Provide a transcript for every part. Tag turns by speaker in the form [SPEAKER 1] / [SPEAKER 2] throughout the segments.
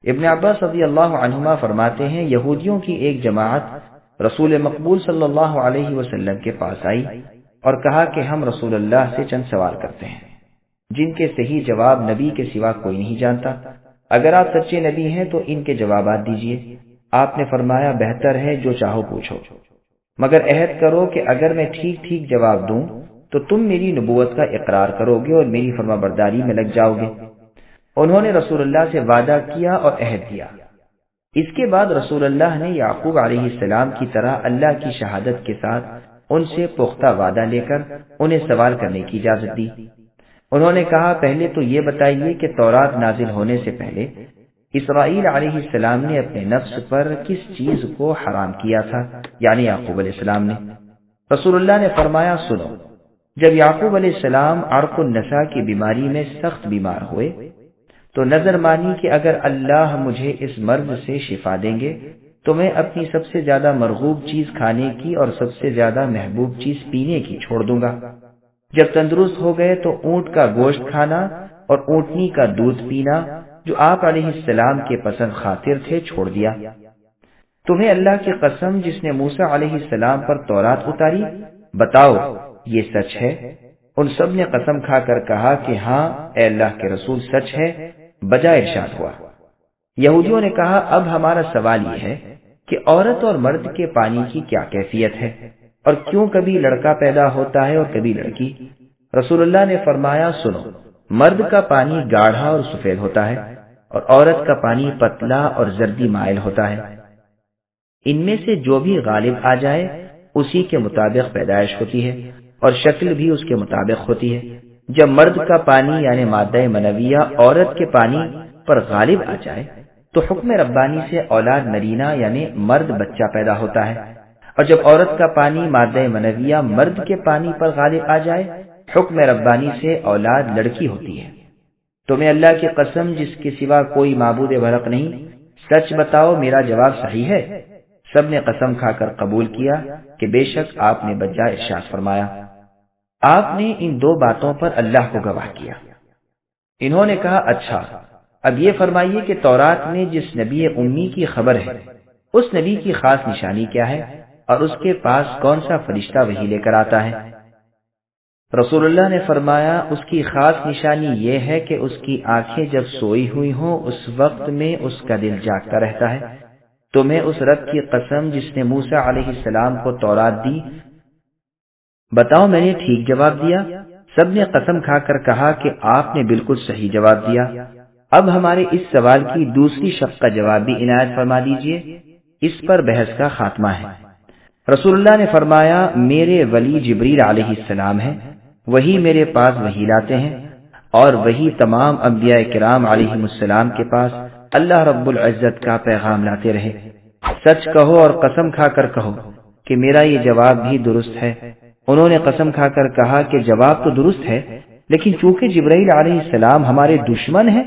[SPEAKER 1] ابن عباس رضی اللہ عنہما فرماتے ہیں، یہودیوں کی ایک جماعت رسول مقبول صلی اللہ علیہ وسلم کے پاس آئی اور کہا کہ ہم رسول اللہ سے چند سوال کرتے ہیں جن کے صحیح جواب نبی کے سوا کوئی نہیں جانتا۔ اگر آپ سچے نبی ہیں تو ان کے جوابات دیجیے۔ آپ نے فرمایا، بہتر ہے جو چاہو پوچھو، مگر عہد کرو کہ اگر میں ٹھیک ٹھیک جواب دوں تو تم میری نبوت کا اقرار کرو گے اور میری فرما برداری میں لگ جاؤ گے۔ انہوں نے رسول اللہ سے وعدہ کیا اور عہد دیا۔ اس کے بعد رسول اللہ نے یعقوب علیہ السلام کی طرح اللہ کی شہادت کے ساتھ ان سے پختہ وعدہ لے کر انہیں سوال کرنے کی اجازت دی۔ انہوں نے کہا، پہلے تو یہ بتائیے کہ تورات نازل ہونے سے پہلے اسرائیل علیہ السلام نے اپنے نفس پر کس چیز کو حرام کیا تھا، یعنی یعقوب علیہ السلام نے۔ رسول اللہ نے فرمایا، سنو، جب یعقوب علیہ السلام عرق النساء کی بیماری میں سخت بیمار ہوئے تو نظر مانی کہ اگر اللہ مجھے اس مرض سے شفا دیں گے تو میں اپنی سب سے زیادہ مرغوب چیز کھانے کی اور سب سے زیادہ محبوب چیز پینے کی چھوڑ دوں گا۔ جب تندرست ہو گئے تو اونٹ کا گوشت کھانا اور اونٹنی کا دودھ پینا جو آپ علیہ السلام کے پسند خاطر تھے چھوڑ دیا۔ تمہیں اللہ کی قسم جس نے موسیٰ علیہ السلام پر تورات اتاری، بتاؤ یہ سچ ہے؟ ان سب نے قسم کھا کر کہا کہ ہاں اے اللہ کے رسول، سچ ہے۔ بجا ارشاد ہوا۔ یہودیوں نے کہا، اب ہمارا سوال یہ ہے کہ عورت اور مرد کے پانی کی کیا کیفیت ہے اور کیوں کبھی لڑکا پیدا ہوتا ہے اور کبھی لڑکی؟ رسول اللہ نے فرمایا، سنو، مرد کا پانی گاڑھا اور سفید ہوتا ہے اور عورت کا پانی پتلا اور زردی مائل ہوتا ہے۔ ان میں سے جو بھی غالب آ جائے اسی کے مطابق پیدائش ہوتی ہے اور شکل بھی اس کے مطابق ہوتی ہے۔ جب مرد کا پانی یعنی مادہ منویہ عورت کے پانی پر غالب آ جائے تو حکم ربانی سے اولاد نرینہ یعنی مرد بچہ پیدا ہوتا ہے، اور جب عورت کا پانی مادہ منویہ مرد کے پانی پر غالب آ جائے حکم ربانی سے اولاد لڑکی ہوتی ہے۔ تمہیں اللہ کی قسم جس کے سوا کوئی معبود برحق نہیں، سچ بتاؤ میرا جواب صحیح ہے؟ سب نے قسم کھا کر قبول کیا کہ بے شک آپ نے بجا ارشاد فرمایا۔ آپ نے ان دو باتوں پر اللہ کو گواہ کیا۔ انہوں نے کہا، اچھا اب یہ فرمائیے کہ تورات میں جس نبی امی کی خبر ہے اس نبی کی خاص نشانی کیا ہے اور اس کے پاس کون سا فرشتہ وحی لے کر آتا ہے؟ رسول اللہ نے فرمایا، اس کی خاص نشانی یہ ہے کہ اس کی آنکھیں جب سوئی ہوئی ہوں اس وقت میں اس کا دل جاگتا رہتا ہے۔ تمہیں اس رب کی قسم جس نے موسیٰ علیہ السلام کو تورات دی، بتاؤ میں نے ٹھیک جواب دیا؟ سب نے قسم کھا کر کہا کہ آپ نے بالکل صحیح جواب دیا۔ اب ہمارے اس سوال کی دوسری شق کا جواب بھی عنایت فرما دیجئے، اس پر بحث کا خاتمہ ہے۔ رسول اللہ نے فرمایا، میرے ولی جبریل علیہ السلام ہیں، وہی میرے پاس وحی لاتے ہیں اور وہی تمام انبیاء کرام علیہم السلام کے پاس اللہ رب العزت کا پیغام لاتے رہے۔ سچ کہو اور قسم کھا کر کہو کہ میرا یہ جواب بھی درست ہے۔ انہوں نے قسم کھا کر کہا کہ جواب تو درست ہے، لیکن چونکہ جبرائیل علیہ السلام ہمارے دشمن ہیں،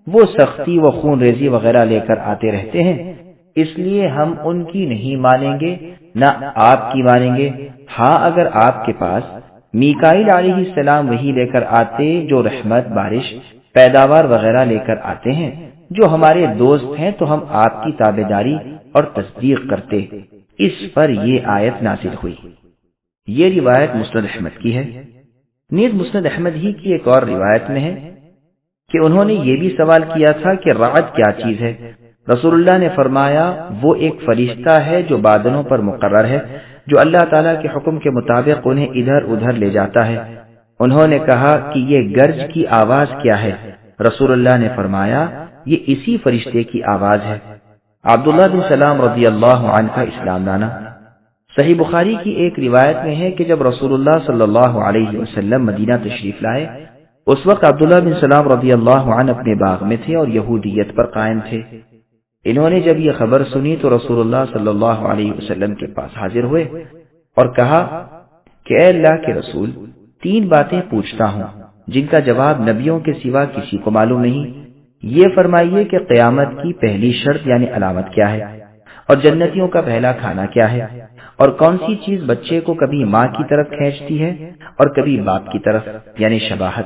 [SPEAKER 1] وہ سختی و خون ریزی وغیرہ لے کر آتے رہتے ہیں، اس لیے ہم ان کی نہیں مانیں گے نہ آپ کی مانیں گے۔ ہاں اگر آپ کے پاس میکائیل علیہ السلام وہی لے کر آتے جو رحمت، بارش، پیداوار وغیرہ لے کر آتے ہیں، جو ہمارے دوست ہیں، تو ہم آپ کی تابعداری اور تصدیق کرتے۔ اس پر یہ آیت نازل ہوئی۔ یہ روایت مسند احمد کی ہے۔ نیز مسند احمد ہی کی ایک اور روایت میں ہے کہ انہوں نے یہ بھی سوال کیا تھا کہ رعد کیا چیز ہے؟ رسول اللہ نے فرمایا، وہ ایک فرشتہ ہے جو بادلوں پر مقرر ہے، جو اللہ تعالیٰ کے حکم کے مطابق انہیں ادھر ادھر لے جاتا ہے۔ انہوں نے کہا کہ یہ گرج کی آواز کیا ہے؟ رسول اللہ نے فرمایا، یہ اسی فرشتے کی آواز ہے۔ عبداللہ بن سلام رضی اللہ عنہ کا اسلام لانا۔ صحیح بخاری کی ایک روایت میں ہے کہ جب رسول اللہ صلی اللہ علیہ وسلم مدینہ تشریف لائے، اس وقت عبداللہ بن سلام رضی اللہ عنہ اپنے باغ میں تھے اور یہودیت پر قائم تھے۔ انہوں نے جب یہ خبر سنی تو رسول اللہ صلی اللہ علیہ وسلم کے پاس حاضر ہوئے اور کہا کہ اے اللہ کے رسول، 3 باتیں پوچھتا ہوں جن کا جواب نبیوں کے سوا کسی کو معلوم نہیں۔ یہ فرمائیے کہ قیامت کی پہلی شرط یعنی علامت کیا ہے، اور جنتیوں کا پہلا کھانا کیا ہے، اور کون سی چیز بچے کو کبھی ماں کی طرف کھینچتی ہے اور کبھی باپ کی طرف یعنی شباہت۔